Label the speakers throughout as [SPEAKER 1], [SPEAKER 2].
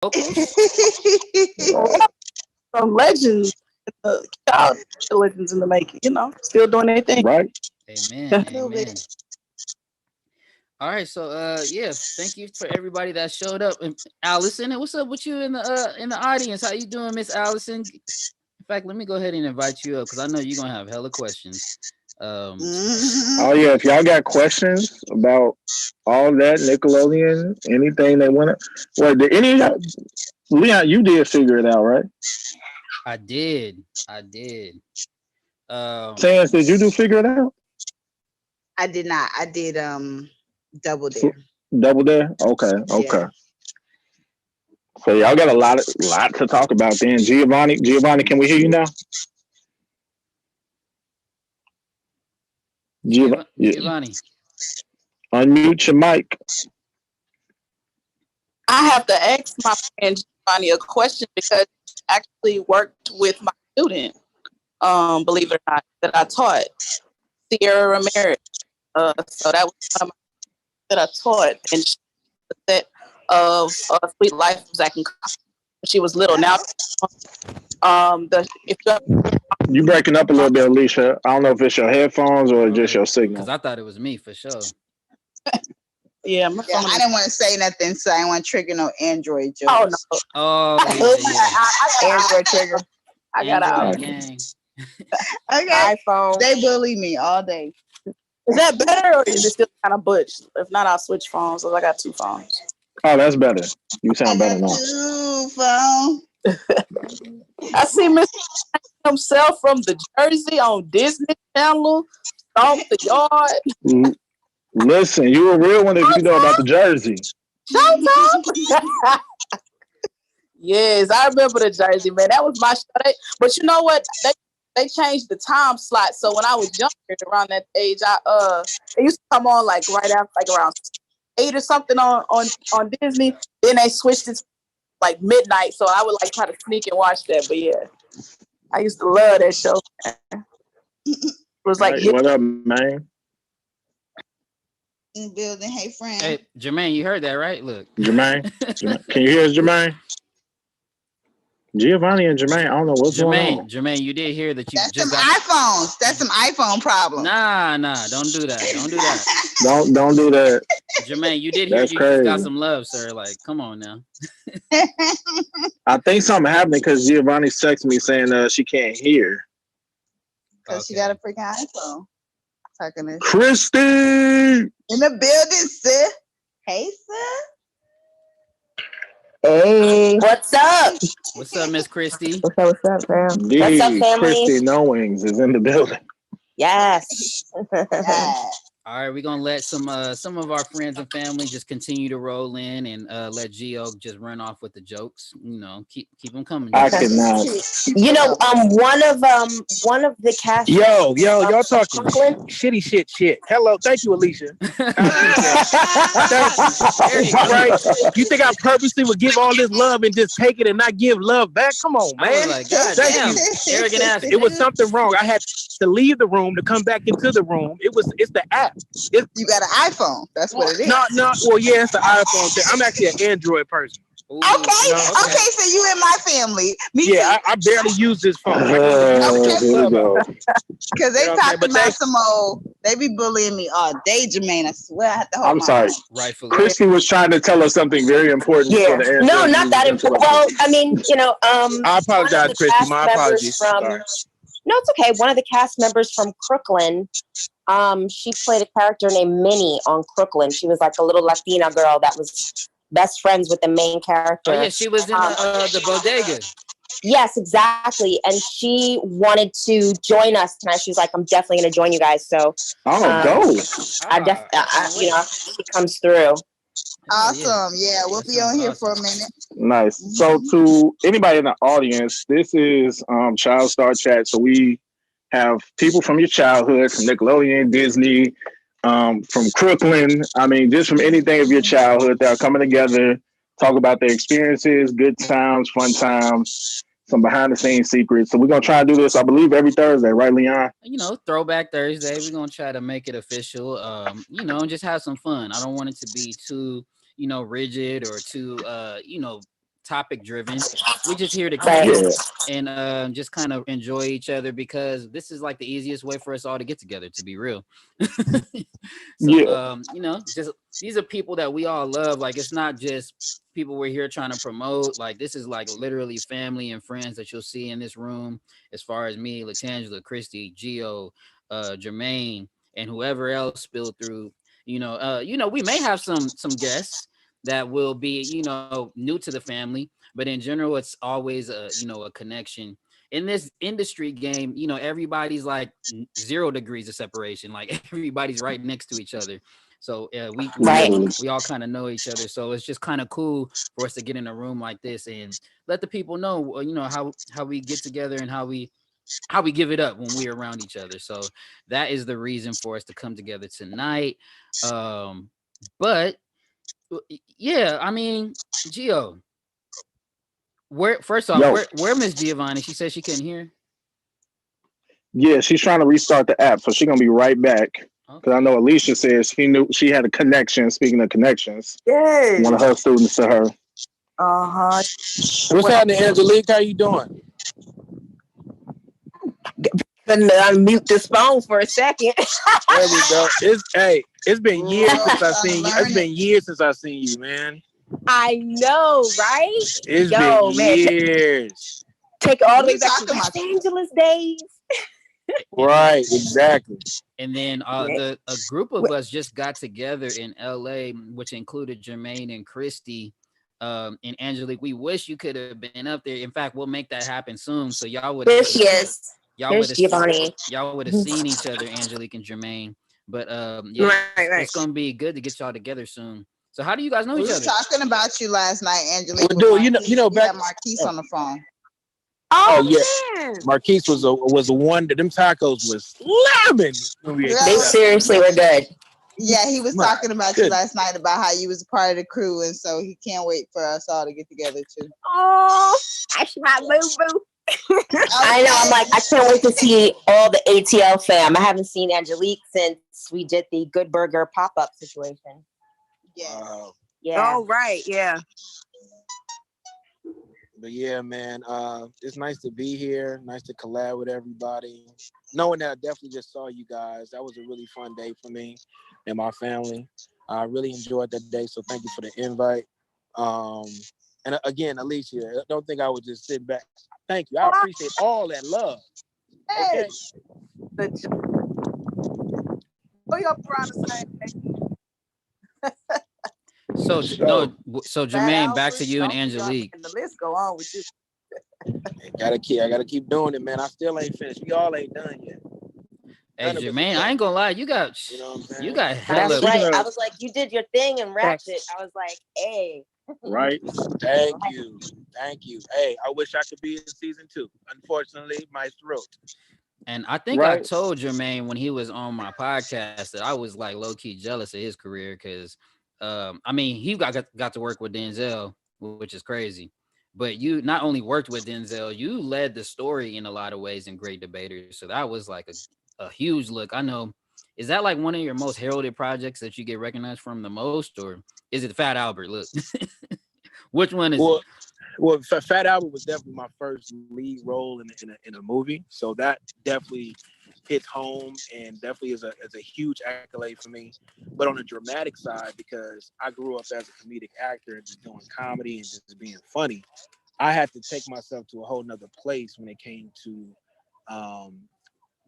[SPEAKER 1] vocals.
[SPEAKER 2] Some legends, child legends in the making. Still doing their thing.
[SPEAKER 3] Right?
[SPEAKER 1] Amen.
[SPEAKER 2] Yeah.
[SPEAKER 4] A little
[SPEAKER 1] Amen.
[SPEAKER 4] bit.
[SPEAKER 1] All right, so yeah, thank you for everybody that showed up. And Allison, what's up with you in the audience? How you doing, Miss Allison? In fact, let me go ahead and invite you up because I know you're gonna have hella questions.
[SPEAKER 3] Oh yeah, if y'all got questions about all that Nickelodeon, anything they want to, well, did any of y'all, Leon, you did figure it out, right?
[SPEAKER 1] I did. I did.
[SPEAKER 3] Chance, did you do figure it out?
[SPEAKER 4] I did not. I did Double Dare.
[SPEAKER 3] Double Dare? Okay, okay.
[SPEAKER 4] Yeah.
[SPEAKER 3] So y'all got a lot to talk about then. Giovanni, can we hear you now?
[SPEAKER 1] Giovanni.
[SPEAKER 3] Unmute your mic.
[SPEAKER 2] I have to ask my friend Giovanni a question because she actually worked with my student, believe it or not, that I taught, Sierra Ramirez. So that was one of my that I taught, and she was the set of Sweet Life of Zack and Cody when she was little. Now, if
[SPEAKER 3] You breaking up a little bit, Alicia. I don't know if it's your headphones or just your
[SPEAKER 1] Because
[SPEAKER 3] signal.
[SPEAKER 1] I thought it was me for sure.
[SPEAKER 2] yeah, my
[SPEAKER 4] Yeah,
[SPEAKER 2] phone
[SPEAKER 4] I
[SPEAKER 2] is-
[SPEAKER 4] didn't want to say nothing, so I didn't want to trigger no Android jokes.
[SPEAKER 2] Oh no,
[SPEAKER 1] Oh,
[SPEAKER 2] I
[SPEAKER 4] Android trigger.
[SPEAKER 2] I got
[SPEAKER 1] Android
[SPEAKER 2] an
[SPEAKER 1] gang.
[SPEAKER 4] Okay.
[SPEAKER 2] iPhone.
[SPEAKER 4] They bully me all day.
[SPEAKER 2] Is that better or is it still kind of butch? If not, I'll switch phones. So I got two phones.
[SPEAKER 3] Oh, that's better. You
[SPEAKER 4] I
[SPEAKER 3] sound better
[SPEAKER 4] got
[SPEAKER 3] now.
[SPEAKER 4] two phones.
[SPEAKER 2] I see Mr. himself from the Jersey on Disney Channel. Stomp the yard.
[SPEAKER 3] Listen, you a real one if you know about the Jersey.
[SPEAKER 2] Showtime. Yes, I remember the Jersey, man. That was my show. But you know what? They changed the time slot. So when I was younger, around that age, it used to come on like right after, like around 8 or something on Disney. Then they switched it to like midnight. So I would like try to sneak and watch that. But yeah, I used to love that show. It was like
[SPEAKER 3] Right, what up, man?
[SPEAKER 4] In the building. Hey, friend.
[SPEAKER 1] Hey, Jermaine, you heard that, right? Look.
[SPEAKER 3] Jermaine? Can you hear us, Jermaine? Giovanni and Jermaine, I don't know what's going on.
[SPEAKER 1] Jermaine, you did hear that you
[SPEAKER 4] That's
[SPEAKER 1] just
[SPEAKER 4] some
[SPEAKER 1] got.
[SPEAKER 4] iPhones. That's some iPhone problem.
[SPEAKER 1] Nah, don't do that. Don't do that.
[SPEAKER 3] Don't do that.
[SPEAKER 1] Jermaine, you did hear
[SPEAKER 3] That's
[SPEAKER 1] you just got
[SPEAKER 3] crazy.
[SPEAKER 1] some love, sir. Like, come on now.
[SPEAKER 3] I think something happened because Giovanni texted me saying she can't hear.
[SPEAKER 4] Because she got a freaking iPhone. Talking to
[SPEAKER 3] Christy!
[SPEAKER 4] in the building, sis. Hey, sis.
[SPEAKER 5] Hey, what's up?
[SPEAKER 1] What's up, Miss Christy?
[SPEAKER 5] What's up, fam?
[SPEAKER 3] The
[SPEAKER 5] What's up, family?
[SPEAKER 3] Christy Knowings is in the building.
[SPEAKER 5] Yes.
[SPEAKER 4] Yeah.
[SPEAKER 1] All right, we're gonna let some of our friends and family just continue to roll in and let Gio just run off with the jokes. You know, keep them coming.
[SPEAKER 3] I cannot.
[SPEAKER 5] You know, one of the cast.
[SPEAKER 6] Yo, y'all talking shitty shit. Hello, thank you, Alicia. Right? You think I purposely would give all this love and just take it and not give love back? Come on,
[SPEAKER 1] I
[SPEAKER 6] man.
[SPEAKER 1] was like, God
[SPEAKER 6] Thank
[SPEAKER 1] damn,
[SPEAKER 6] you.
[SPEAKER 1] arrogant ass.
[SPEAKER 6] It was something wrong. I had to leave the room to come back into the room. It's the app.
[SPEAKER 4] You got an iPhone. That's what it is.
[SPEAKER 6] No. Well, yeah, it's the iPhone thing. I'm actually an Android person.
[SPEAKER 1] Ooh,
[SPEAKER 4] Okay.
[SPEAKER 1] no,
[SPEAKER 4] Okay. So you in my family. Me
[SPEAKER 6] Yeah, I barely use this phone.
[SPEAKER 3] Here we go.
[SPEAKER 4] Because they
[SPEAKER 6] You know what I'm saying?
[SPEAKER 4] talking
[SPEAKER 6] But
[SPEAKER 4] about some old. They be bullying me all day, Jermaine. I swear I have to hold
[SPEAKER 3] I'm
[SPEAKER 4] my
[SPEAKER 3] sorry.
[SPEAKER 1] rightfully.
[SPEAKER 3] Christy was trying to tell us something very important.
[SPEAKER 5] Yeah.
[SPEAKER 3] For the
[SPEAKER 5] No,
[SPEAKER 3] answer.
[SPEAKER 5] not that important. Well, I mean, you know,
[SPEAKER 6] I apologize, Christy. My apologies. Sorry.
[SPEAKER 5] No, it's okay. One of the cast members from Crooklyn, she played a character named Minnie on Crooklyn. She was like a little Latina girl that was best friends with the main character.
[SPEAKER 1] Oh yeah, she was in the bodega.
[SPEAKER 5] Yes, exactly. And she wanted to join us tonight. She was like, "I'm definitely going to join you guys." So,
[SPEAKER 3] go.
[SPEAKER 5] you know, she comes through.
[SPEAKER 4] Awesome. Yeah, we'll be on here for a minute.
[SPEAKER 3] Nice. So to anybody in the audience, this is Child Star Chat. So we have people from your childhood, from Nickelodeon, Disney, from Crooklyn. I mean, just from anything of your childhood that are coming together, talk about their experiences, good times, fun times, some behind the scenes secrets. So we're gonna try to do this, I believe, every Thursday, right, Leon?
[SPEAKER 1] You know, Throwback Thursday. We're gonna try to make it official. You know, and just have some fun. I don't want it to be too, you know, rigid or too, you know, topic driven. We just here to
[SPEAKER 5] Right.
[SPEAKER 1] kick and just kind of enjoy each other because this is like the easiest way for us all to get together, to be real. So
[SPEAKER 3] Yeah.
[SPEAKER 1] you know, just these are people that we all love. Like it's not just people we're here trying to promote. Like this is like literally family and friends that you'll see in this room, as far as me, Latangela, Christy, Gio, Jermaine, and whoever else spilled through. You know, we may have some guests that will be, you know, new to the family, but in general, it's always a, you know, a connection. In this industry game, you know, everybody's like 0 degrees of separation. Like everybody's right next to each other. So
[SPEAKER 5] Right.
[SPEAKER 1] we all kind of know each other. So it's just kind of cool for us to get in a room like this and let the people know, you know, how we get together and how we give it up when we're around each other. So that is the reason for us to come together tonight. But yeah, I mean, Gio, where first off,
[SPEAKER 3] Yo.
[SPEAKER 1] where Miss Giovanni? She said she couldn't hear.
[SPEAKER 3] Yeah, she's trying to restart the app, so she's gonna be right back. Because I know Alicia says she knew she had a connection. Speaking of connections,
[SPEAKER 2] Yes.
[SPEAKER 3] one of her students to her.
[SPEAKER 2] Uh-huh.
[SPEAKER 6] What's happening, Angelique? How you doing?
[SPEAKER 5] Couldn't unmute this phone for a second.
[SPEAKER 6] There we go. It's been years since I seen you. It's
[SPEAKER 4] Learning.
[SPEAKER 6] been years since I seen you, man.
[SPEAKER 5] I know, right?
[SPEAKER 6] It's
[SPEAKER 5] Yo,
[SPEAKER 6] been
[SPEAKER 5] man.
[SPEAKER 6] years.
[SPEAKER 5] Take it all the
[SPEAKER 4] We
[SPEAKER 5] way back to
[SPEAKER 4] talking
[SPEAKER 5] Los
[SPEAKER 4] about-
[SPEAKER 5] Angeles days.
[SPEAKER 6] Right, exactly.
[SPEAKER 1] And then a group of us just got together in LA, which included Jermaine and Christy. And Angelique, we wish you could have been up there. In fact, we'll make that happen soon. So y'all would
[SPEAKER 5] There she is.
[SPEAKER 1] y'all
[SPEAKER 5] There's
[SPEAKER 1] would
[SPEAKER 5] Giovanni.
[SPEAKER 1] y'all would have seen each other, Angelique and Jermaine. But yeah,
[SPEAKER 5] Right.
[SPEAKER 1] it's gonna be good to get y'all together soon. So how do you guys know
[SPEAKER 4] We
[SPEAKER 1] each
[SPEAKER 4] were
[SPEAKER 1] other?
[SPEAKER 4] talking about you last night, Angelique.
[SPEAKER 6] Well,
[SPEAKER 4] with
[SPEAKER 6] dude,
[SPEAKER 4] Marquise.
[SPEAKER 6] you know,
[SPEAKER 4] We
[SPEAKER 6] back-
[SPEAKER 4] had Marquise on the phone.
[SPEAKER 5] Oh,
[SPEAKER 6] yeah.
[SPEAKER 5] man.
[SPEAKER 6] Marquise was a one that them tacos was slamming. when we ate
[SPEAKER 4] Yeah.
[SPEAKER 5] They
[SPEAKER 6] that.
[SPEAKER 5] seriously were good.
[SPEAKER 4] Yeah, he was
[SPEAKER 6] My
[SPEAKER 4] talking about you
[SPEAKER 6] goodness.
[SPEAKER 4] last night about how you was a part of the crew, and so he can't wait for us all to get together too.
[SPEAKER 5] Oh, that's my boo-boo. I know. I'm like, I can't wait to see all the ATL fam. I haven't seen Angelique since we did the Good Burger pop-up situation.
[SPEAKER 4] Yeah.
[SPEAKER 5] Yeah.
[SPEAKER 2] Oh, right. Yeah.
[SPEAKER 6] But yeah, man, it's nice to be here. Nice to collab with everybody. Knowing that I definitely just saw you guys, that was a really fun day for me and my family. I really enjoyed that day, so thank you for the invite. And again, Alicia, I don't think I would just sit back. Thank you. I appreciate all that love.
[SPEAKER 2] Hey.
[SPEAKER 6] Okay.
[SPEAKER 2] We up around the same.
[SPEAKER 1] So so Jermaine, back to you and Angelique.
[SPEAKER 2] And the list go on with you.
[SPEAKER 6] I gotta keep doing it, man. I still ain't finished. We all ain't done yet.
[SPEAKER 1] Hey
[SPEAKER 6] None of us
[SPEAKER 1] Jermaine,
[SPEAKER 6] is
[SPEAKER 1] I
[SPEAKER 6] done.
[SPEAKER 1] ain't gonna lie, you got
[SPEAKER 6] You know what I'm saying?
[SPEAKER 1] you got hella.
[SPEAKER 5] That's right.
[SPEAKER 3] Speaking of-
[SPEAKER 5] I was like, you did your thing and wrapped it. I was like, hey.
[SPEAKER 3] Right?
[SPEAKER 6] Thank you. Hey, I wish I could be in season 2. Unfortunately, my throat.
[SPEAKER 1] And I think I
[SPEAKER 3] Right.
[SPEAKER 1] told Jermaine when he was on my podcast that I was like low key jealous of his career because, I mean, he got to work with Denzel, which is crazy. But you not only worked with Denzel, you led the story in a lot of ways in Great Debaters. So that was like a huge look. I know. Is that like one of your most heralded projects that you get recognized from the most, or is it Fat Albert? Look, which one is it?
[SPEAKER 6] Well, Fat Albert was definitely my first lead role in a movie, so that definitely hits home and definitely is a huge accolade for me. But on the dramatic side, because I grew up as a comedic actor and just doing comedy and just being funny, I had to take myself to a whole nother place when it came to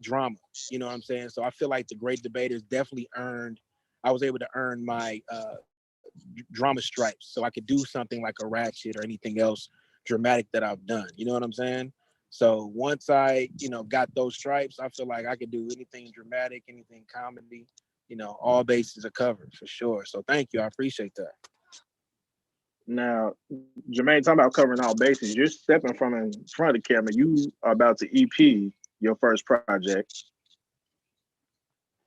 [SPEAKER 6] drama. You know what I'm saying? So I feel like the Great Debaters definitely I was able to earn my drama stripes so I could do something like a Ratchet or anything else dramatic that I've done. You know what I'm saying? So once I, got those stripes, I feel like I could do anything dramatic, anything comedy, all bases are covered for sure. So thank you. I appreciate that.
[SPEAKER 3] Now, Jermaine, talking about covering all bases, you're stepping from in front of the camera. You are about to EP your first project.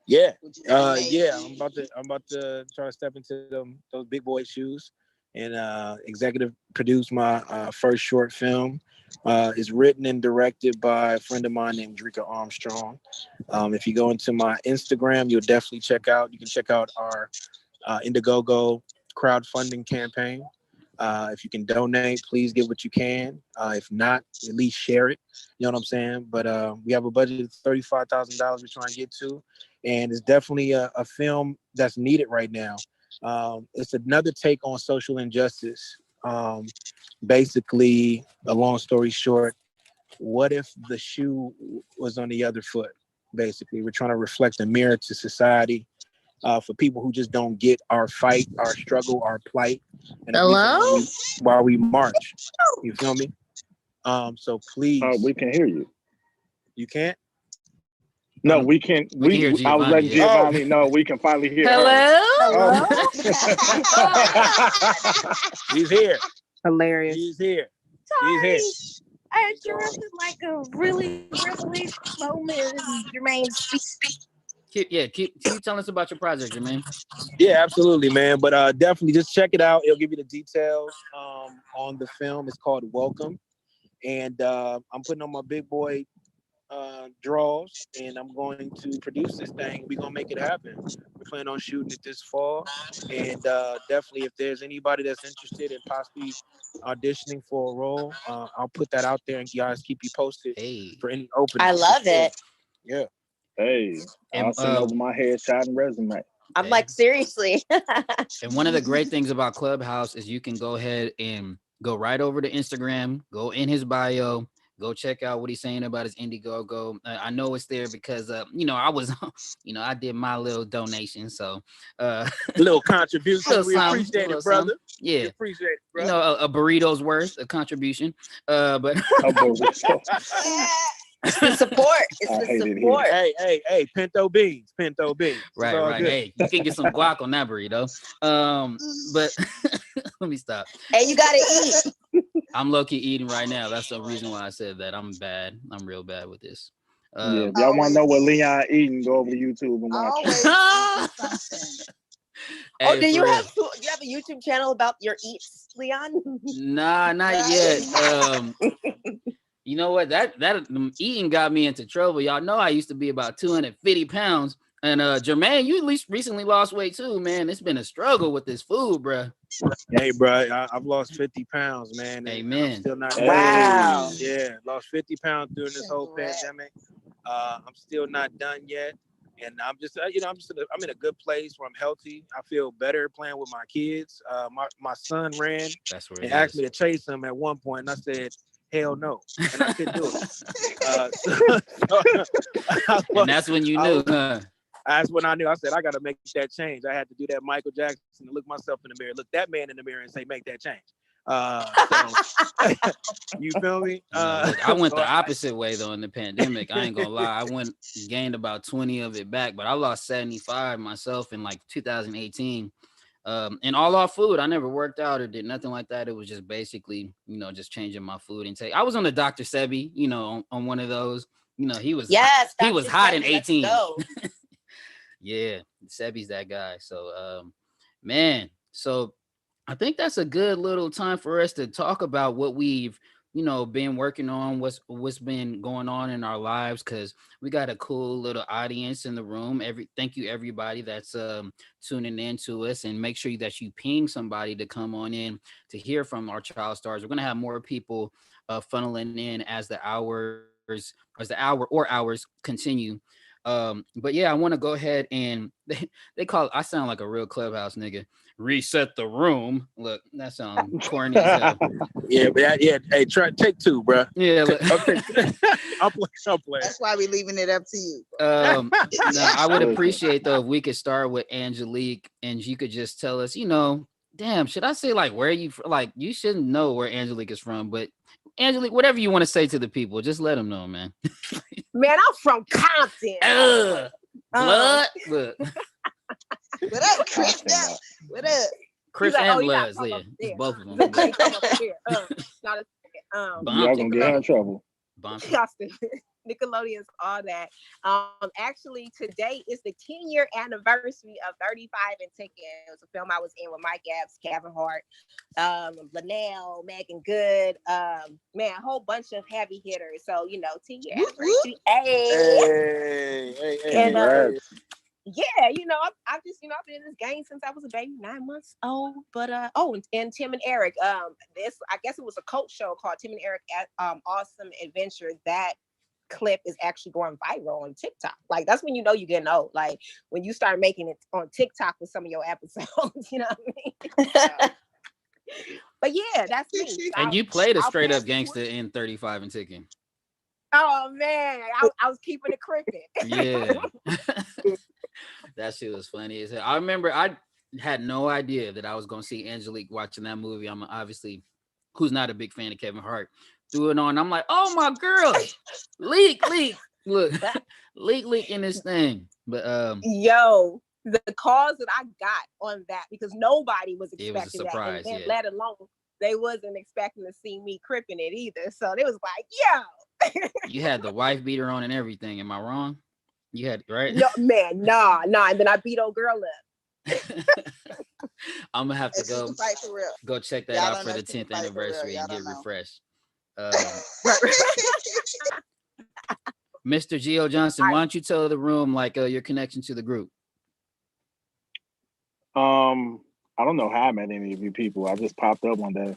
[SPEAKER 6] Yeah.
[SPEAKER 4] Which is
[SPEAKER 6] Yeah,
[SPEAKER 4] amazing.
[SPEAKER 6] I'm about to try to step into those big boy shoes and executive produce my first short film. It's written and directed by a friend of mine named Drika Armstrong. If you go into my Instagram, you'll definitely check out our Indiegogo crowdfunding campaign. If you can donate, please give what you can. If not, at least share it. You know what I'm saying? But we have a budget of $35,000 we're trying to get to, and it's definitely a film that's needed right now. It's another take on social injustice. Basically, a long story short, what if the shoe was on the other foot? Basically, we're trying to reflect a mirror to society for people who just don't get our fight, our struggle, our plight, and the reason
[SPEAKER 7] Hello?
[SPEAKER 6] why we march. You feel me? So please,
[SPEAKER 3] We can hear you.
[SPEAKER 6] you can't.
[SPEAKER 3] No, we can.
[SPEAKER 1] We can hear
[SPEAKER 3] I was letting
[SPEAKER 1] Giovanni,
[SPEAKER 3] Giovanni know we can finally hear her.
[SPEAKER 1] Hello?
[SPEAKER 6] He's here.
[SPEAKER 7] Hilarious.
[SPEAKER 6] He's here. He's here.
[SPEAKER 5] I interrupted like a really revelation moment. Jermaine, speak.
[SPEAKER 1] Keep telling us about your project, Jermaine.
[SPEAKER 6] Yeah, absolutely, man. But definitely just check it out. It'll give you the details on the film. It's called Welcome. And I'm putting on my big boy draws, and I'm going to produce this thing. We're going to make it happen. We're planning on shooting it this fall. And definitely, if there's anybody that's interested in possibly auditioning for a role, I'll put that out there and guys keep you posted for any openings.
[SPEAKER 5] I love it.
[SPEAKER 6] Yeah.
[SPEAKER 3] Hey, I'll send over my headshot and resume.
[SPEAKER 5] I'm like, seriously.
[SPEAKER 1] And one of the great things about Clubhouse is you can go ahead and go right over to Instagram, go in his bio, go check out what he's saying about his Indiegogo. I know it's there because, I was, I did my little donation. So,
[SPEAKER 6] little contribution.
[SPEAKER 1] Little
[SPEAKER 6] We
[SPEAKER 1] something,
[SPEAKER 6] appreciate
[SPEAKER 1] little
[SPEAKER 6] it, brother.
[SPEAKER 1] something. Yeah.
[SPEAKER 6] We appreciate it, brother.
[SPEAKER 1] A burrito's worth a contribution. But
[SPEAKER 5] It's the support. It's the support.
[SPEAKER 6] Hey, pinto beans.
[SPEAKER 1] Right.
[SPEAKER 6] Good.
[SPEAKER 1] Hey, you can get some guac on that burrito. But let me stop.
[SPEAKER 5] Hey, you gotta eat.
[SPEAKER 1] I'm low-key eating right now. That's the reason why I said that. I'm bad. I'm real bad with this.
[SPEAKER 3] Yeah, if y'all want to know what Leon eating, go over to YouTube and watch it.
[SPEAKER 5] Oh, do you have a YouTube channel about your eats, Leon?
[SPEAKER 1] Nah, not yet. You know what? That eating got me into trouble. Y'all know I used to be about 250 pounds. And Jermaine, you at least recently lost weight too, man. It's been a struggle with this food, bro.
[SPEAKER 6] Hey, bro, I've lost 50 pounds, man.
[SPEAKER 1] Amen.
[SPEAKER 6] I'm still not.
[SPEAKER 5] Wow.
[SPEAKER 6] Yeah, lost 50 pounds during this whole pandemic. I'm still not done yet. And I'm just, I'm in a good place where I'm healthy. I feel better playing with my kids. My son ran and asked me to chase him at one point, and I said, hell no, and I couldn't do it.
[SPEAKER 1] And that's when you knew, huh?
[SPEAKER 6] That's when I knew. I said, I got to make that change. I had to do that Michael Jackson and look myself in the mirror, look that man in the mirror and say, make that change. So, you feel me?
[SPEAKER 1] I went the opposite way though in the pandemic. I ain't gonna lie. I gained about 20 of it back, but I lost 75 myself in like 2018. And all off food. I never worked out or did nothing like that. It was just basically, just changing my food intake. I was on the Dr. Sebi, on one of those. He was he was hot in 18. Yeah, Sebi's that guy. So man, so I think that's a good little time for us to talk about what we've been working on, what's been going on in our lives, because we got a cool little audience in the room. Thank you everybody that's tuning in to us, and make sure that you ping somebody to come on in to hear from our child stars. We're gonna have more people funneling in as the hours continue. But yeah, I want to go ahead and they call it, I sound like a real Clubhouse nigga. Reset the room. Look, that sounds corny as hell.
[SPEAKER 6] Yeah, but hey, take two, bro.
[SPEAKER 1] Yeah,
[SPEAKER 6] okay. I'll play.
[SPEAKER 4] That's why we're leaving it up to you.
[SPEAKER 1] No, I would appreciate though if we could start with Angelique and you could just tell us, damn, should I say like where you like? You shouldn't know where Angelique is from, but Angelique, whatever you want to say to the people, just let them know, man.
[SPEAKER 5] Man, I'm from Compton.
[SPEAKER 1] Blood. Look.
[SPEAKER 4] What up, Chris? What up?
[SPEAKER 1] Chris and Bloods, yeah. It's both of them.
[SPEAKER 3] Y'all gonna get her in trouble.
[SPEAKER 5] Nickelodeon's all that. Actually, today is the 10-year anniversary of 35 and Ticking. It was a film I was in with Mike Epps, Kevin Hart, Linnell, Megan Good, man, a whole bunch of heavy hitters. So, 10-year anniversary. Hey.
[SPEAKER 6] Hey.
[SPEAKER 5] yeah, I've just, I've been in this game since I was a baby, 9 months old. But and Tim and Eric, this, I guess it was a coach show called Tim and Eric at Awesome Adventure. That clip is actually going viral on TikTok. Like, that's when you know you're getting old. Like, when you start making it on TikTok with some of your episodes, you know what I mean? But yeah, that's me.
[SPEAKER 1] And you played a
[SPEAKER 5] I'll
[SPEAKER 1] straight
[SPEAKER 5] pass
[SPEAKER 1] up
[SPEAKER 5] the
[SPEAKER 1] gangster
[SPEAKER 5] torch.
[SPEAKER 1] in 35 and Ticking.
[SPEAKER 5] Oh man, I was keeping it cricket.
[SPEAKER 1] Yeah. That shit was funny as hell. I remember I had no idea that I was gonna see Angelique watching that movie. I'm obviously who's not a big fan of Kevin Hart. Threw it on. I'm like, oh my girl, leak. Look, leak in this thing. But
[SPEAKER 5] Yo, the calls that I got on that, because nobody was
[SPEAKER 1] it was a
[SPEAKER 5] expecting that, and
[SPEAKER 1] surprise.
[SPEAKER 5] then
[SPEAKER 1] Yeah,
[SPEAKER 5] let alone they wasn't expecting to see me cripping it either. So it was like, yo,
[SPEAKER 1] you had the wife beater on and everything. Am I wrong? You had right?
[SPEAKER 5] no man, nah. And then I beat old girl up.
[SPEAKER 1] I'm gonna have to
[SPEAKER 4] If she
[SPEAKER 1] go
[SPEAKER 4] can fight for real.
[SPEAKER 1] go check that
[SPEAKER 4] Y'all
[SPEAKER 1] out
[SPEAKER 4] don't
[SPEAKER 1] for
[SPEAKER 4] know
[SPEAKER 1] the
[SPEAKER 4] if she can
[SPEAKER 1] 10th
[SPEAKER 4] fight for real.
[SPEAKER 1] anniversary
[SPEAKER 4] Y'all
[SPEAKER 1] and get
[SPEAKER 4] don't know.
[SPEAKER 1] refreshed. Mr. Gio Johnson, why don't you tell the room like your connection to the group?
[SPEAKER 3] I don't know how I met any of you people. I just popped up one day.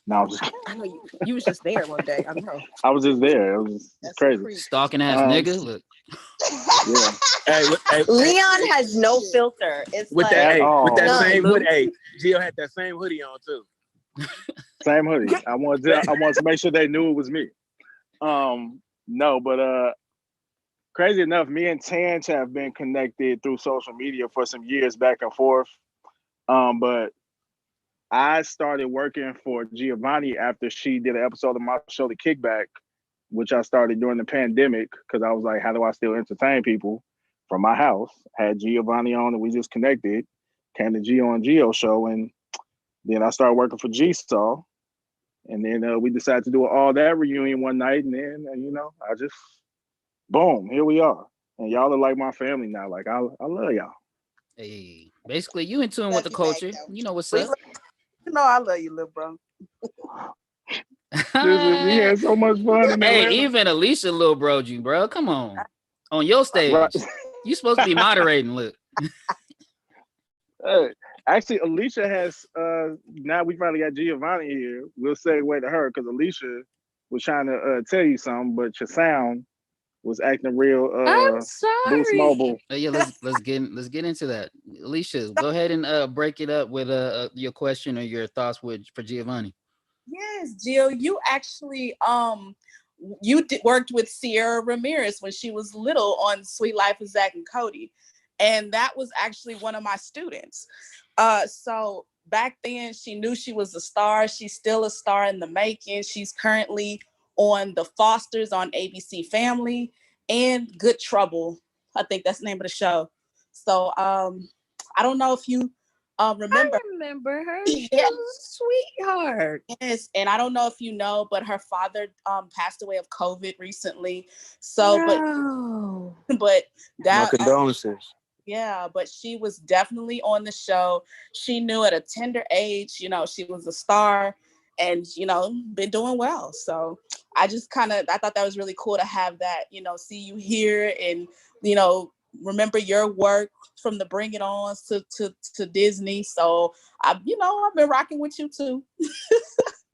[SPEAKER 3] No, I was just
[SPEAKER 5] I know you was just there one day. I know.
[SPEAKER 3] I was just there. It was
[SPEAKER 4] That's
[SPEAKER 3] crazy.
[SPEAKER 4] creepy.
[SPEAKER 1] Stalking ass
[SPEAKER 3] Um,
[SPEAKER 1] nigga. Look,
[SPEAKER 3] Yeah.
[SPEAKER 6] Hey,
[SPEAKER 7] Leon has no filter. It's
[SPEAKER 6] with
[SPEAKER 7] like
[SPEAKER 6] that, with that
[SPEAKER 7] none.
[SPEAKER 6] same hoodie. Hey, Gio had that same hoodie on too.
[SPEAKER 3] Same hoodie. I wanted to make sure they knew it was me. No, but crazy enough, me and Tange have been connected through social media for some years back and forth. But I started working for Giovanni after she did an episode of my show, The Kickback, which I started during the pandemic because I was like, how do I still entertain people from my house? Had Giovanni on and we just connected. Came to Gio and Gio show, and then I started working for G-Star. And then we decided to do an all that reunion one night, and then I just boom, here we are, and y'all are like my family now. Like I love y'all.
[SPEAKER 1] hey, basically you in tune with
[SPEAKER 4] Love
[SPEAKER 1] the
[SPEAKER 4] you back,
[SPEAKER 1] culture.
[SPEAKER 4] though.
[SPEAKER 1] You know what's
[SPEAKER 2] We
[SPEAKER 1] up.
[SPEAKER 2] You know I love you, little bro.
[SPEAKER 3] We had so much fun in
[SPEAKER 1] Hey,
[SPEAKER 3] Atlanta.
[SPEAKER 1] even Alicia little broed you, bro. Come on your stage.
[SPEAKER 3] Right.
[SPEAKER 1] You supposed to be moderating. Look,
[SPEAKER 3] Actually, Alicia has. Now we finally got Giovanni here. We'll segue to her because Alicia was trying to tell you something, but your sound was acting real.
[SPEAKER 7] I'm
[SPEAKER 3] Boost
[SPEAKER 7] sorry.
[SPEAKER 3] Mobile.
[SPEAKER 1] yeah, let's get into that. Alicia, go ahead and break it up with your question or your thoughts for Giovanni.
[SPEAKER 2] Yes, Jill, you actually worked with Sierra Ramirez when she was little on Sweet Life of Zach and Cody, and that was actually one of my students. So back then she knew she was a star. She's still a star in the making. She's currently on The Fosters on ABC Family and Good Trouble. I think that's the name of the show. So I don't know if you remember.
[SPEAKER 7] I remember her. She
[SPEAKER 2] Yeah.
[SPEAKER 7] was a sweetheart.
[SPEAKER 2] Yes, and I don't know if you know, but her father passed away of COVID recently. So,
[SPEAKER 7] No.
[SPEAKER 2] but
[SPEAKER 6] My
[SPEAKER 2] that
[SPEAKER 6] condolences.
[SPEAKER 2] yeah, but she was definitely on the show. She knew at a tender age, she was a star and been doing well. So I thought that was really cool to have that, see you here and remember your work from the Bring It On to Disney. So I've been rocking with you too.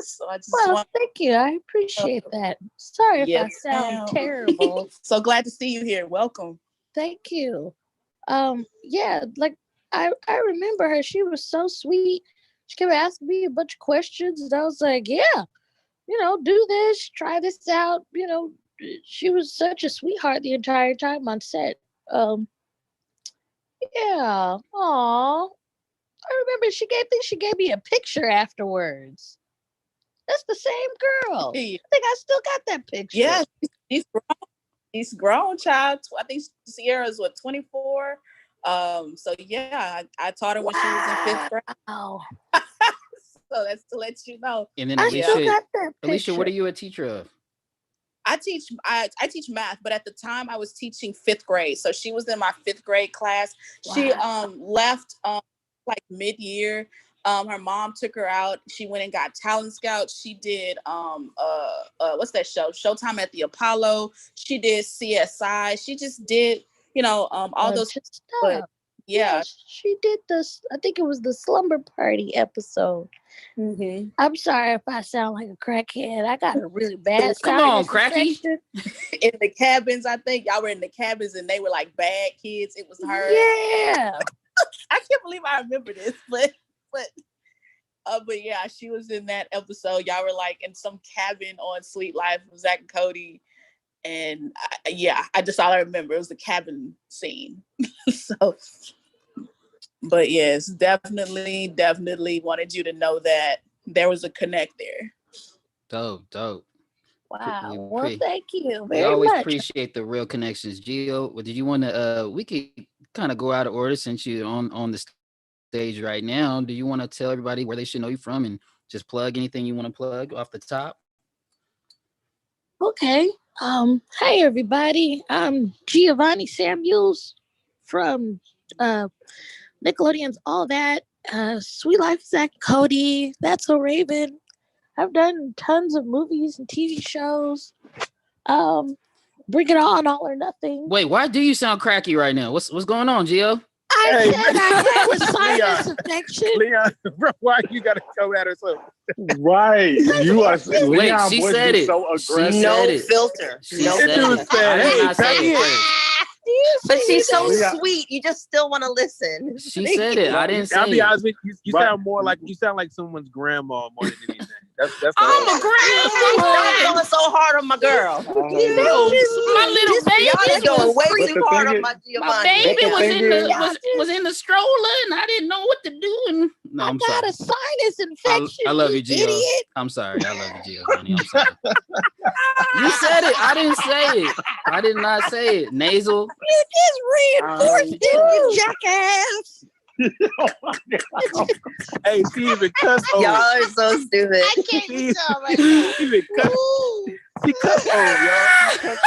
[SPEAKER 2] So I just
[SPEAKER 7] Well, thank you. I appreciate that. Sorry if I
[SPEAKER 2] Yes,
[SPEAKER 7] sound
[SPEAKER 2] ma'am.
[SPEAKER 7] terrible.
[SPEAKER 2] So glad to see you here. Welcome.
[SPEAKER 7] Thank you. Yeah, like I remember her. She was so sweet. She kept asking me a bunch of questions, and I was like, yeah, do this, try this out. She was such a sweetheart the entire time on set. Yeah. Aw. I remember she gave me a picture afterwards. That's the same girl. I think I still got that picture.
[SPEAKER 2] Yeah, she's grown. She's grown, child. I think Sierra's 24. So yeah, I taught her when she was in 5th grade.
[SPEAKER 7] Oh.
[SPEAKER 2] So that's to let you know.
[SPEAKER 1] And then
[SPEAKER 7] I
[SPEAKER 1] Alicia,
[SPEAKER 7] still got that picture.
[SPEAKER 1] Alicia, what are you a teacher of?
[SPEAKER 2] I teach math, but at the time I was teaching 5th grade. So she was in my 5th grade class. She left like mid-year. Her mom took her out. She went and got Talent Scout. She did what's that show? Showtime at the Apollo. She did CSI. She just did all those. But
[SPEAKER 7] stuff.
[SPEAKER 2] yeah,
[SPEAKER 7] She did this. I think it was the slumber party episode.
[SPEAKER 2] mhm.
[SPEAKER 7] I'm sorry if I sound like a crackhead. I got a really bad
[SPEAKER 1] Come on,
[SPEAKER 7] sinus
[SPEAKER 1] Cracky.
[SPEAKER 7] infection.
[SPEAKER 2] In the cabins, I think y'all were in the cabins and they were like bad kids. It was her.
[SPEAKER 7] Yeah.
[SPEAKER 2] I can't believe I remember this, but yeah, she was in that episode. Y'all were like in some cabin on Sweet Life with Zach and Cody, and I just all I remember it was the cabin scene. So, but yes, definitely wanted you to know that there was a connect there.
[SPEAKER 1] Dope.
[SPEAKER 7] Wow.
[SPEAKER 1] We
[SPEAKER 7] Well,
[SPEAKER 1] pre-
[SPEAKER 7] thank you
[SPEAKER 1] We
[SPEAKER 7] very
[SPEAKER 1] always
[SPEAKER 7] much.
[SPEAKER 1] appreciate the real connections. Gio, did you want to? We could kind of go out of order since you're on the stage right now. Do you want to tell everybody where they should know you from and just plug anything you want to plug off the top?
[SPEAKER 7] Okay. Hi everybody. I'm Giovanni Samuels from Nickelodeon's All That, Sweet Life of Zach and Cody, That's So Raven. I've done tons of movies and TV shows. Bring It On, All or Nothing.
[SPEAKER 1] Wait, why do you sound cracky right now? What's going on, Gio?
[SPEAKER 7] I
[SPEAKER 6] Hey,
[SPEAKER 7] said I had a sinus
[SPEAKER 6] Leon.
[SPEAKER 7] infection.
[SPEAKER 6] Leon, bro, why you gotta come at her so?
[SPEAKER 3] Right. You are Leon
[SPEAKER 1] she
[SPEAKER 3] voice
[SPEAKER 1] said
[SPEAKER 3] be
[SPEAKER 1] it.
[SPEAKER 3] so
[SPEAKER 1] She
[SPEAKER 3] aggressive.
[SPEAKER 1] said
[SPEAKER 8] No
[SPEAKER 1] it.
[SPEAKER 8] filter.
[SPEAKER 1] She
[SPEAKER 8] No
[SPEAKER 1] said
[SPEAKER 6] Dude
[SPEAKER 1] it.
[SPEAKER 8] filter.
[SPEAKER 1] I
[SPEAKER 6] said,
[SPEAKER 1] did
[SPEAKER 6] hey,
[SPEAKER 1] not say
[SPEAKER 6] come
[SPEAKER 1] it
[SPEAKER 6] in.
[SPEAKER 1] first.
[SPEAKER 8] But she's so
[SPEAKER 3] Leon.
[SPEAKER 8] sweet. You just still want to listen.
[SPEAKER 1] She said it. I didn't
[SPEAKER 6] I'll
[SPEAKER 1] say
[SPEAKER 6] be
[SPEAKER 1] it.
[SPEAKER 6] honest with you. You
[SPEAKER 3] Right.
[SPEAKER 6] sound more like someone's grandma more than anything. That's
[SPEAKER 8] I'm
[SPEAKER 6] all.
[SPEAKER 8] a grandma. Going so hard on my girl.
[SPEAKER 1] My little baby.
[SPEAKER 8] Y'all is going way
[SPEAKER 3] But
[SPEAKER 8] too
[SPEAKER 3] the
[SPEAKER 8] hard
[SPEAKER 3] thing
[SPEAKER 8] on
[SPEAKER 3] is-
[SPEAKER 8] my
[SPEAKER 1] My
[SPEAKER 8] Giovanni.
[SPEAKER 1] baby
[SPEAKER 3] But the
[SPEAKER 1] was
[SPEAKER 3] thing
[SPEAKER 1] in the
[SPEAKER 3] is-
[SPEAKER 1] was in the stroller and I didn't know what to do. And no,
[SPEAKER 7] I
[SPEAKER 1] I'm
[SPEAKER 7] got
[SPEAKER 1] sorry.
[SPEAKER 7] a sinus infection.
[SPEAKER 1] I love you, Gio.
[SPEAKER 7] idiot.
[SPEAKER 1] I'm sorry. I love you, Giovanni. I'm sorry. You said it. I didn't say it. I did not say it. Nasal.
[SPEAKER 7] You just reinforced it, you jackass.
[SPEAKER 3] Oh my God.
[SPEAKER 6] Hey, she even cuss
[SPEAKER 8] Y'all
[SPEAKER 6] old.
[SPEAKER 8] are so stupid.
[SPEAKER 4] I can't with y'all right now.
[SPEAKER 6] She even cuss.
[SPEAKER 4] Ooh.
[SPEAKER 6] She cuss old, y'all.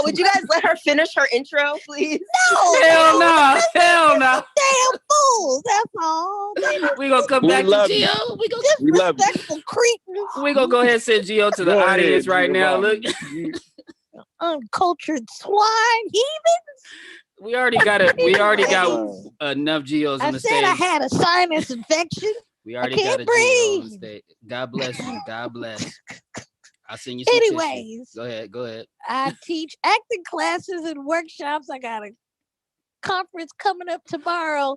[SPEAKER 5] Would you guys let her finish her intro, please?
[SPEAKER 7] No,
[SPEAKER 1] Hell no. Hell no.
[SPEAKER 7] damn fools. That's all. They
[SPEAKER 1] We gonna come
[SPEAKER 6] We
[SPEAKER 1] back to
[SPEAKER 6] love you.
[SPEAKER 1] Gio.
[SPEAKER 6] We love you.
[SPEAKER 7] disrespectful creatures,
[SPEAKER 1] We gonna go ahead and send Gio to the
[SPEAKER 3] Go ahead,
[SPEAKER 1] audience right now. Look,
[SPEAKER 3] Giovanni.
[SPEAKER 7] uncultured swine.
[SPEAKER 1] we already got
[SPEAKER 3] Right.
[SPEAKER 1] enough Geos on
[SPEAKER 7] I
[SPEAKER 1] the
[SPEAKER 7] said
[SPEAKER 1] stage.
[SPEAKER 7] I had a sinus infection.
[SPEAKER 1] We already
[SPEAKER 7] can't
[SPEAKER 1] got a Geo on
[SPEAKER 7] breathe.
[SPEAKER 1] the stage. God bless you. God bless. I'll send you some tissue.
[SPEAKER 7] Anyways,
[SPEAKER 1] Go ahead.
[SPEAKER 7] I teach acting classes and workshops. I got a conference coming up tomorrow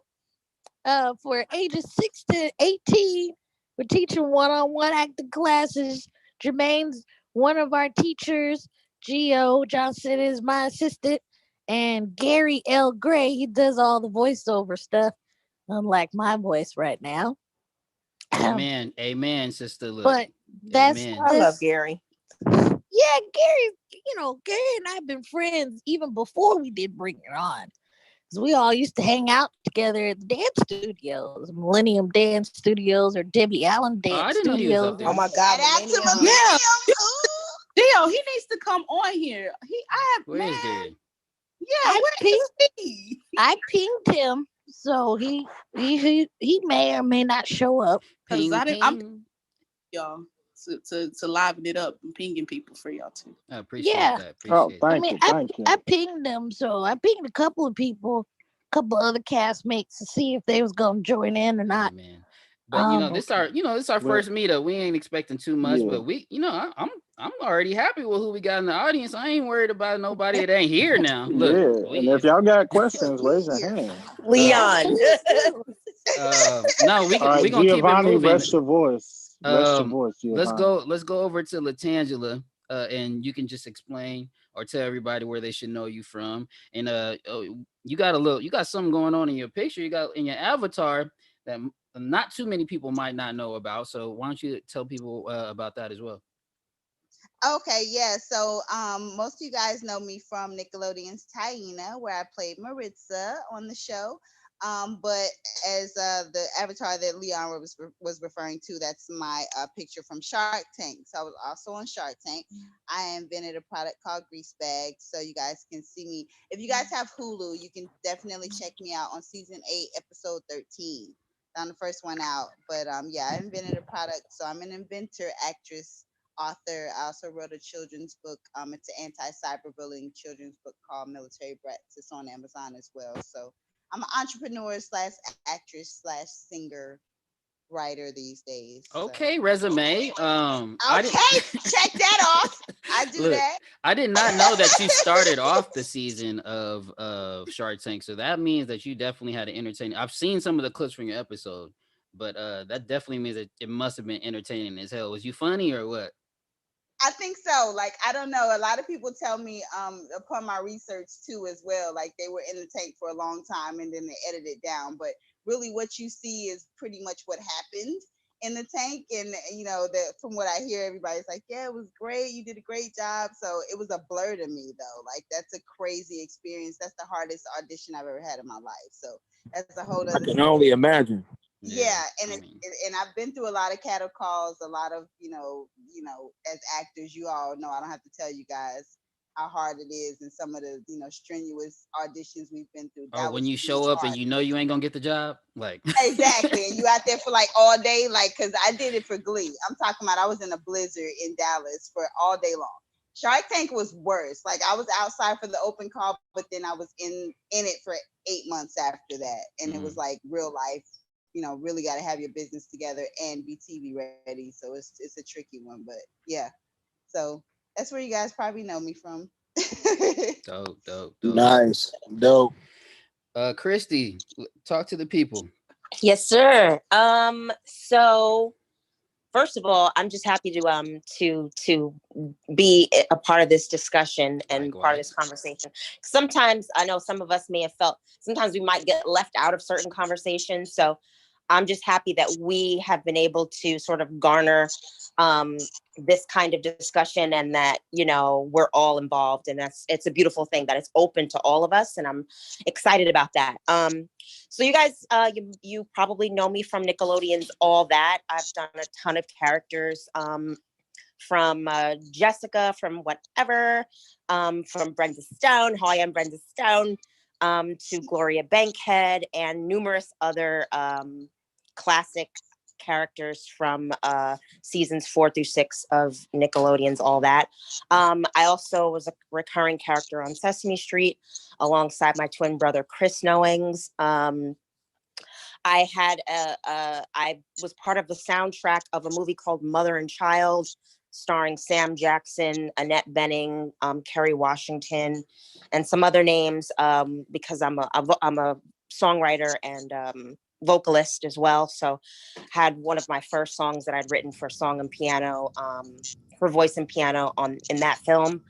[SPEAKER 7] for ages 6 to 18. We're teaching one-on-one acting classes. Jermaine's one of our teachers. Gio Johnson is my assistant. And Gary L. Gray, he does all the voiceover stuff, unlike my voice right now.
[SPEAKER 1] Amen, sister. Look,
[SPEAKER 7] But that's
[SPEAKER 1] Amen.
[SPEAKER 5] I love
[SPEAKER 7] this-
[SPEAKER 5] Gary.
[SPEAKER 7] Yeah, Gary and I have been friends even before we did Bring It On. Because we all used to hang out together at the dance studios, Millennium Dance Studios or Debbie Allen
[SPEAKER 1] I
[SPEAKER 7] Dance
[SPEAKER 1] didn't know he was
[SPEAKER 7] Studios.
[SPEAKER 1] up there.
[SPEAKER 5] Oh my God.
[SPEAKER 4] Shout out to
[SPEAKER 5] Millennium.
[SPEAKER 4] Millennium.
[SPEAKER 2] Yeah. Dio, he needs to come on here.
[SPEAKER 1] Where is Gary?
[SPEAKER 2] Yeah,
[SPEAKER 7] I pinged him, so he may or may not show up.
[SPEAKER 2] Because
[SPEAKER 1] Ping,
[SPEAKER 2] I'm
[SPEAKER 1] ping.
[SPEAKER 2] y'all to liven it up and pinging people for y'all too.
[SPEAKER 1] I appreciate
[SPEAKER 7] Yeah.
[SPEAKER 1] that.
[SPEAKER 3] Oh,
[SPEAKER 1] Appreciate that.
[SPEAKER 3] thank you. Thank you.
[SPEAKER 7] I pinged him, so I pinged a couple of people, a couple other castmates to see if they was gonna join in or not.
[SPEAKER 1] Man. But this our
[SPEAKER 3] Well,
[SPEAKER 1] first meetup. We ain't expecting too much,
[SPEAKER 3] Yeah.
[SPEAKER 1] but I'm already happy with who we got in the audience. I ain't worried about nobody that ain't here now. Look,
[SPEAKER 3] Yeah, and if y'all got questions, raise your hand.
[SPEAKER 8] Leon.
[SPEAKER 1] no, we
[SPEAKER 3] All right,
[SPEAKER 1] we gonna keep it
[SPEAKER 3] Giovanni,
[SPEAKER 1] moving.
[SPEAKER 3] rest your voice. Rest your
[SPEAKER 1] Um,
[SPEAKER 3] voice,
[SPEAKER 1] Let's
[SPEAKER 3] Giovanni.
[SPEAKER 1] go over to Latangela, and you can just explain or tell everybody where they should know you from. And you got something going on in your picture. You got in your avatar that not too many people might not know about. So why don't you tell people about that as well?
[SPEAKER 4] Okay, yeah. So most of you guys know me from Nickelodeon's Taina, where I played Maritza on the show. But as the avatar that Leon was referring to, that's my picture from Shark Tank. So I was also on Shark Tank. I invented a product called Grease Bag, so you guys can see me. If you guys have Hulu, you can definitely check me out on season 8, episode 13. I'm the first one out. But yeah, I invented a product, so I'm an inventor, actress, author. I also wrote a children's book. It's an anti-cyberbullying children's book called Military Brats. It's on Amazon as well. So I'm an entrepreneur slash actress slash singer writer these days. So.
[SPEAKER 1] Okay, resume. I didn't
[SPEAKER 4] Okay, check that off. I do
[SPEAKER 1] look.
[SPEAKER 4] that.
[SPEAKER 1] I did not know that you started off the season of Shark Tank, so that means that you definitely had an entertaining. I've seen some of the clips from your episode, but that definitely means that it must have been entertaining as hell. Was you funny or what?
[SPEAKER 4] I think so. Like, I don't know. A lot of people tell me, upon my research too, as well, like they were in the tank for a long time and then they edited it down. But really, what you see is pretty much what happened in the tank. And that from what I hear, everybody's like, "Yeah, it was great. You did a great job." So it was a blur to me, though. Like that's a crazy experience. That's the hardest audition I've ever had in my life. So that's a whole other.
[SPEAKER 6] I can only imagine.
[SPEAKER 4] Yeah, and and I've been through a lot of cattle calls, a lot of as actors, you all know I don't have to tell you guys how hard it is, and some of the strenuous auditions we've been through.
[SPEAKER 1] Or when you show up and you ain't gonna get the job, like
[SPEAKER 4] exactly, and you out there for like all day, like because I did it for Glee. I'm talking about I was in a blizzard in Dallas for all day long. Shark Tank was worse. Like I was outside for the open call, but then I was in it for 8 months after that, and it was like real life. Really got to have your business together and be TV ready. So it's a tricky one, but yeah. So that's where you guys probably know me from.
[SPEAKER 1] dope.
[SPEAKER 6] Nice, dope.
[SPEAKER 1] Christy, talk to the people.
[SPEAKER 8] Yes, sir. So first of all, I'm just happy to be a part of this discussion and part of this conversation. Sometimes I know some of us may have felt sometimes we might get left out of certain conversations. So I'm just happy that we have been able to sort of garner this kind of discussion and that, we're all involved. And it's a beautiful thing that it's open to all of us. And I'm excited about that. So you guys, you probably know me from Nickelodeon's All That. I've done a ton of characters from Jessica, from Whatever, from Brenda Stone, Hi, I'm Brenda Stone, to Gloria Bankhead, and numerous other classic characters from seasons 4 through 6 of Nickelodeon's All That. I also was a recurring character on Sesame Street alongside my twin brother Chris Knowings. I was part of the soundtrack of a movie called Mother and Child, starring Sam Jackson, Annette Bening, Kerry Washington, and some other names because I'm a songwriter and vocalist as well. So had one of my first songs that I'd written for song and piano, for voice and piano in that film.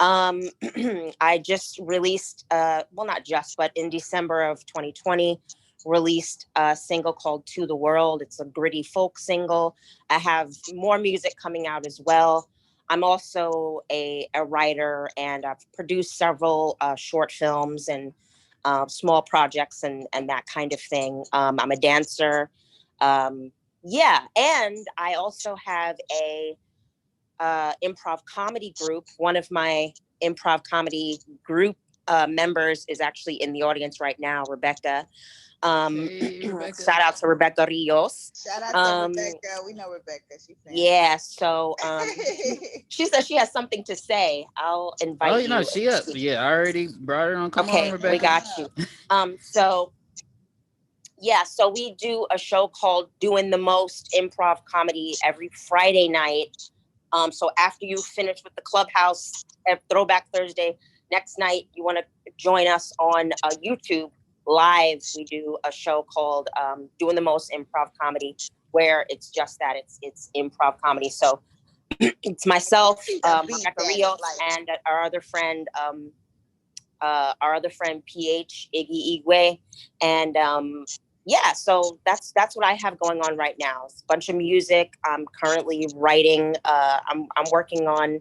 [SPEAKER 8] I just released, not just, but in December of 2020, released a single called To the World. It's a gritty folk single. I have more music coming out as well. I'm also a writer, and I've produced several short films and small projects and that kind of thing. I'm a dancer. And I also have a improv comedy group. One of my improv comedy group members is actually in the audience right now, Rebecca.
[SPEAKER 1] Rebecca.
[SPEAKER 8] Shout out to Rebecca Rios.
[SPEAKER 4] Shout out to Rebecca. We know Rebecca. She's
[SPEAKER 8] yeah. So she says she has something to say. I'll invite you.
[SPEAKER 1] She up. Yeah, I already brought her on. Come on, Rebecca.
[SPEAKER 8] We got you. So we do a show called Doing the Most Improv Comedy every Friday night. So after you finish with the Clubhouse at Throwback Thursday, next night you want to join us on YouTube live. We do a show called Doing the Most Improv Comedy, where it's just that it's improv comedy. So it's myself, Rebecca Rios, and our other friend PH Iggy Igwe, and so that's what I have going on right now. It's a bunch of music. I'm currently writing. I'm working on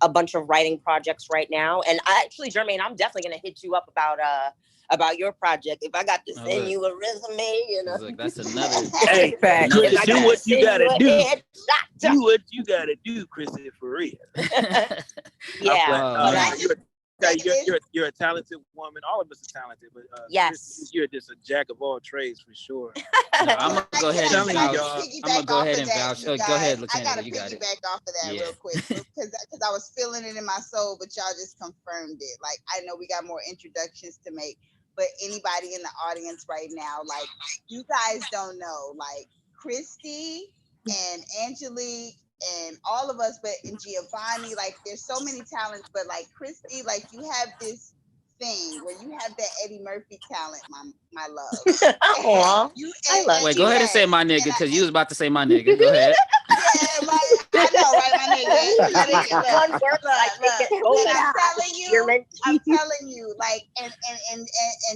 [SPEAKER 8] a bunch of writing projects right now, and Jermaine, I'm definitely gonna hit you up about your project. If I got to send you a resume,
[SPEAKER 1] Look, that's another.
[SPEAKER 6] Hey, Chris, do what you gotta do. Do what you gotta do, Chrissy, for real.
[SPEAKER 8] Yeah.
[SPEAKER 6] You're a tell you, you're a talented woman. All of us are talented, but
[SPEAKER 8] yes,
[SPEAKER 6] you're just a jack of all trades for sure.
[SPEAKER 1] No, I'm gonna go ahead and vouch. I'm gonna go ahead and vouch.
[SPEAKER 4] Go
[SPEAKER 1] ahead,
[SPEAKER 4] I gotta
[SPEAKER 1] Lakendi, you got it.
[SPEAKER 4] piggyback off of that real quick because I was feeling it in my soul, but y'all just confirmed it. Like I know we got more introductions to make, but anybody in the audience right now, like you guys don't know, like Christy and Angelique and all of us, but in Giovanni, like there's so many talents, but like Christy, like you have this thing where you have that Eddie Murphy talent, my love.
[SPEAKER 8] Aww.
[SPEAKER 1] Wait, go ahead and say my nigga, because you was about to say my nigga. Go ahead.
[SPEAKER 4] Yeah, I know, right, my nigga. I'm telling you, like, and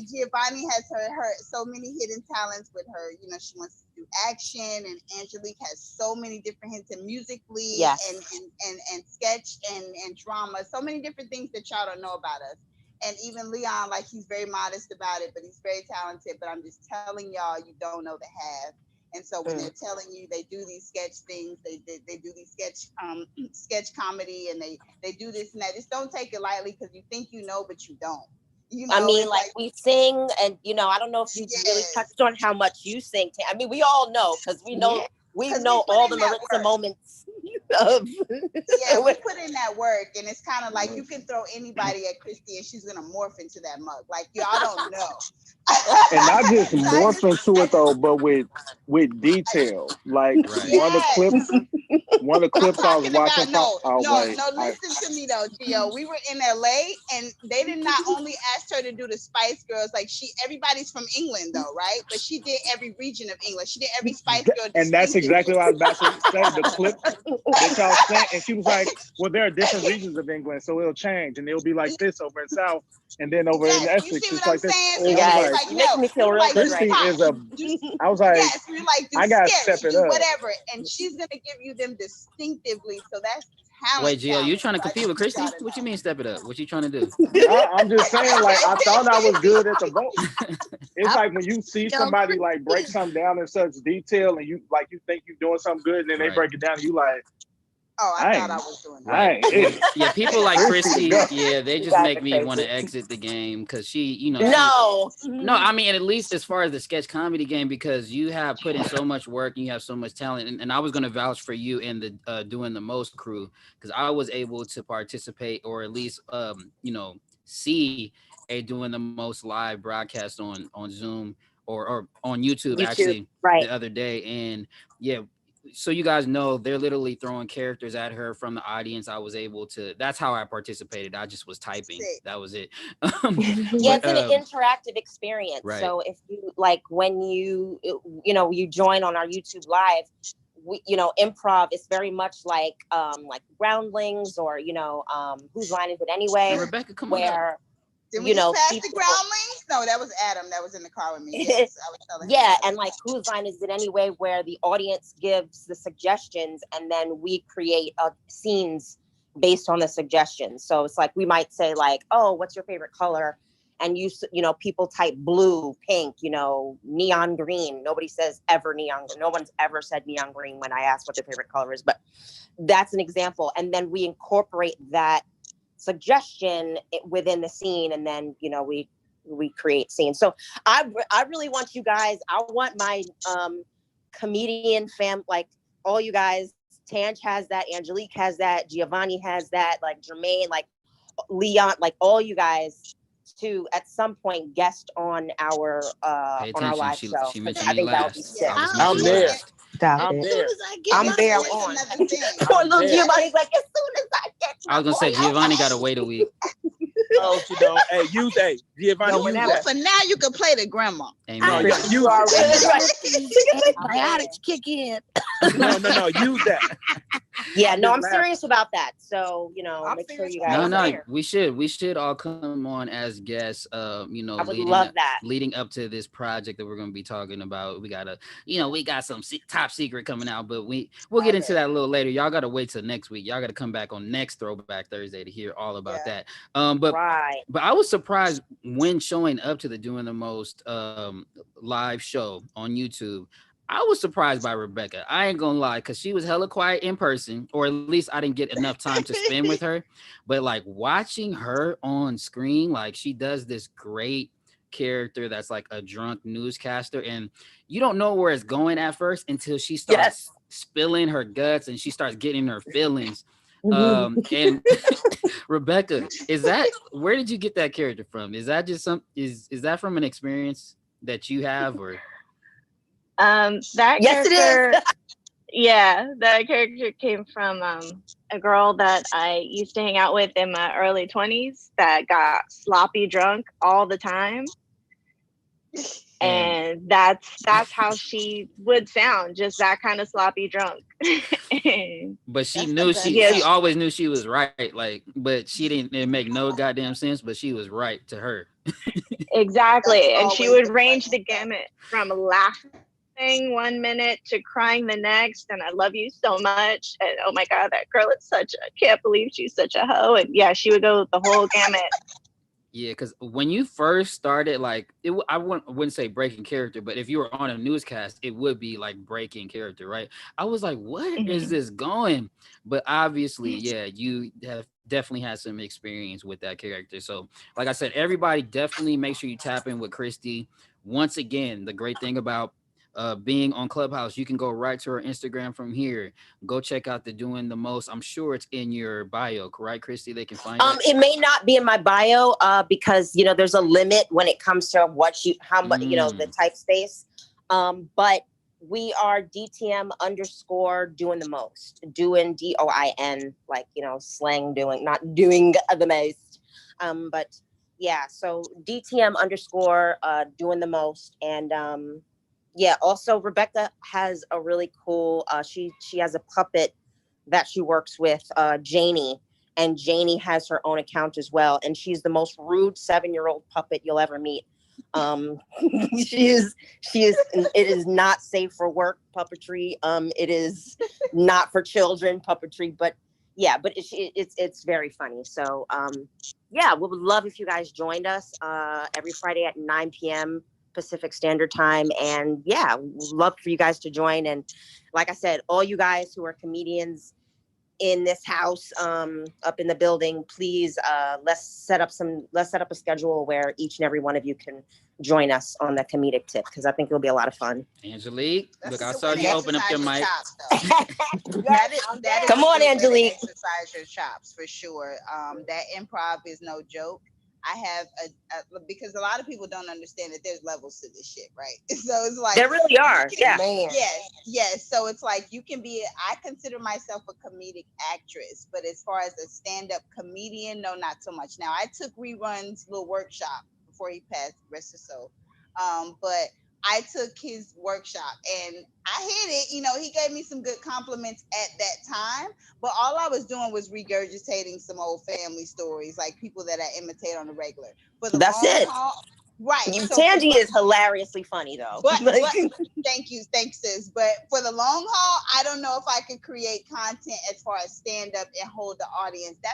[SPEAKER 4] Giovanni has her so many hidden talents with her. You know, she wants to do action, and Angelique has so many different hits and musically, and sketch and drama. So many different things that y'all don't know about us. And even Leon, like he's very modest about it, but he's very talented. But I'm just telling y'all, you don't know the half. And so when they're telling you they do these sketch things, they do these sketch comedy, and they do this and that. Just don't take it lightly because you think you know, but you don't. You know,
[SPEAKER 8] I mean, like we sing, and you know, I don't know if you really touched on how much you sing. I mean, we all know because we know we know all the Maritza moments.
[SPEAKER 4] We put in that work, and it's kind of like you can throw anybody at Christy, and she's gonna morph into that mug. Like y'all don't know.
[SPEAKER 3] And not just morph into it though, but with detail. Like one of the clips I was watching.
[SPEAKER 4] Listen to me though, Gio. We were in LA, and they did not only ask her to do the Spice Girls. Like everybody's from England though, right? But she did every region of England. She did every Spice Girl.
[SPEAKER 3] And that's exactly what I was about to say. The clip that y'all sent, and she was like, "Well, there are different regions of England, so it'll change, and it'll be like this over in South, and then over in Essex, it's like this."
[SPEAKER 8] You guys make me feel real good right
[SPEAKER 3] now. I was like, I gotta step it up.
[SPEAKER 4] Whatever, and she's gonna give you them distinctively. So that's talent.
[SPEAKER 1] Wait, Gio, you trying to compete with Christy? What you mean step it up? What you trying to do?
[SPEAKER 3] I'm just saying, like, I thought I was good at the vote. It's like when you see somebody like break something down in such detail, and you think you're doing something good, and then they break it down, and you like,
[SPEAKER 4] oh, I thought I was doing that.
[SPEAKER 1] Yeah, people like Christy, they just make me want to exit the game because she, you know. No, I mean, at least as far as the sketch comedy game, because you have put in so much work and you have so much talent. And I was going to vouch for you in the Doing the Most crew because I was able to participate or at least, see a Doing the Most live broadcast on Zoom or on YouTube actually the other day. And so you guys know they're literally throwing characters at her from the audience. I was able to, that's how I participated. I just was typing. That was it.
[SPEAKER 8] It's an interactive experience. Right. So if you when you join on our YouTube live, improv is very much like Groundlings or, Whose Line Is It Anyway?
[SPEAKER 1] And Rebecca, come on.
[SPEAKER 4] Did we just pass the Groundlings? No, that was Adam. That was in the car with me. Yes, I was telling him.
[SPEAKER 8] And Whose Line Is It Anyway, where the audience gives the suggestions and then we create scenes based on the suggestions. So it's like we might say oh, what's your favorite color? And people type blue, pink, neon green. Nobody says ever neon. No one's ever said neon green when I ask what their favorite color is. But that's an example. And then we incorporate that suggestion within the scene, and then we create scenes. So I really want you guys, I want my comedian all you guys. Tanj has that, Angelique has that, Giovanni has that, Jermaine, Leon, all you guys to at some point guest on our live show.
[SPEAKER 1] She mentioned
[SPEAKER 8] I think that would be sick.
[SPEAKER 6] I'm there.
[SPEAKER 8] I'm there on. Poor little Giovanni's as soon as I get
[SPEAKER 1] I was gonna say Giovanni gotta wait a week.
[SPEAKER 6] Oh, hey, use Giovanni.
[SPEAKER 4] For now, you can play the grandma.
[SPEAKER 1] Amen.
[SPEAKER 6] You already
[SPEAKER 7] Antibiotics kick in.
[SPEAKER 6] No, use that.
[SPEAKER 8] Yeah, no, I'm serious about that. So, make sure you guys.
[SPEAKER 1] No, we should all come on as guests.
[SPEAKER 8] I would love that.
[SPEAKER 1] Leading up to this project that we're going to be talking about, we got some top secret coming out, but we'll get into that a little later. Y'all got to wait till next week. Y'all got to come back on next Throwback Thursday to hear all about that. But I was surprised when showing up to the Doing the Most live show on YouTube. I was surprised by Rebecca. I ain't gonna lie, because she was hella quiet in person, or at least I didn't get enough time to spend with her. But like watching her on screen, like she does this great character that's like a drunk newscaster, and you don't know where it's going at first until she starts spilling her guts and she starts getting her feelings. And Rebecca, where did you get that character from? Is that just is that from an experience that you have, or
[SPEAKER 9] that
[SPEAKER 8] Yes, it
[SPEAKER 9] character
[SPEAKER 8] is.
[SPEAKER 9] yeah, that character came from a girl that I used to hang out with in my early 20s that got sloppy drunk all the time. And that's how she would sound, just that kind of sloppy drunk.
[SPEAKER 1] but she
[SPEAKER 4] That's the
[SPEAKER 1] knew
[SPEAKER 4] best
[SPEAKER 1] she
[SPEAKER 4] part.
[SPEAKER 1] always knew she was right, like, but she didn't make no goddamn sense, but she was right to her.
[SPEAKER 9] Exactly.
[SPEAKER 4] That's
[SPEAKER 9] And she
[SPEAKER 4] always
[SPEAKER 9] would
[SPEAKER 4] the
[SPEAKER 9] range the
[SPEAKER 4] funny stuff.
[SPEAKER 9] gamut from laughing 1 minute to crying the next, and I love you so much, and oh my god, that girl is can't believe she's such a hoe. And yeah, she would go the whole gamut.
[SPEAKER 1] Yeah, because when you first started, like I wouldn't say breaking character, but if you were on a newscast, it would be like breaking character, right? I was like, where is this going? But obviously, yeah, you have definitely had some experience with that character. So, like I said, everybody definitely make sure you tap in with Christy. Once again, the great thing about being on Clubhouse, you can go right to her Instagram from here. Go check out the Doing the Most. I'm sure it's in your bio, correct, Christy? They can find it.
[SPEAKER 8] It may not be in my bio because there's a limit when it comes to how much the type space. But we are DTM _ doing the most, doing DOIN, like slang doing, not doing the most. But yeah, so DTM _ doing the most. And yeah, also Rebecca has a really cool she has a puppet that she works with, Janie. And Janie has her own account as well. And she's the most rude 7-year-old puppet you'll ever meet. She is, it is not safe for work puppetry. It is not for children puppetry, but yeah, but it's very funny. So yeah, we would love if you guys joined us every Friday at 9 p.m. Pacific Standard Time. And yeah, we'd love for you guys to join. And like I said, all you guys who are comedians in this house, up in the building, please let's set up a schedule where each and every one of you can join us on the comedic tip, because I think it'll be a lot of fun.
[SPEAKER 1] Angelique, look, I
[SPEAKER 4] That's
[SPEAKER 1] saw
[SPEAKER 4] a way
[SPEAKER 1] you
[SPEAKER 4] to
[SPEAKER 1] open up your
[SPEAKER 4] exercise
[SPEAKER 1] mic.
[SPEAKER 4] chops, though. That is
[SPEAKER 8] Come
[SPEAKER 4] a
[SPEAKER 8] on,
[SPEAKER 4] good way to
[SPEAKER 8] Angelique.
[SPEAKER 4] exercise your chops for sure. That improv is no joke. I have because a lot of people don't understand that there's levels to this shit, right? So it's like
[SPEAKER 8] There really are. Yeah.
[SPEAKER 5] Man.
[SPEAKER 4] Yes. So it's like I consider myself a comedic actress, but as far as a stand-up comedian, no, not so much. Now I took Rerun's little workshop before he passed, rest his soul. But I took his workshop and I hit it. He gave me some good compliments at that time, but all I was doing was regurgitating some old family stories, like people that I imitate on the regular. For the
[SPEAKER 8] That's
[SPEAKER 4] long
[SPEAKER 8] it.
[SPEAKER 4] haul, right?
[SPEAKER 8] Tangy is hilariously funny though.
[SPEAKER 4] But thanks, sis. But for the long haul, I don't know if I could create content as far as stand up and hold the audience. That's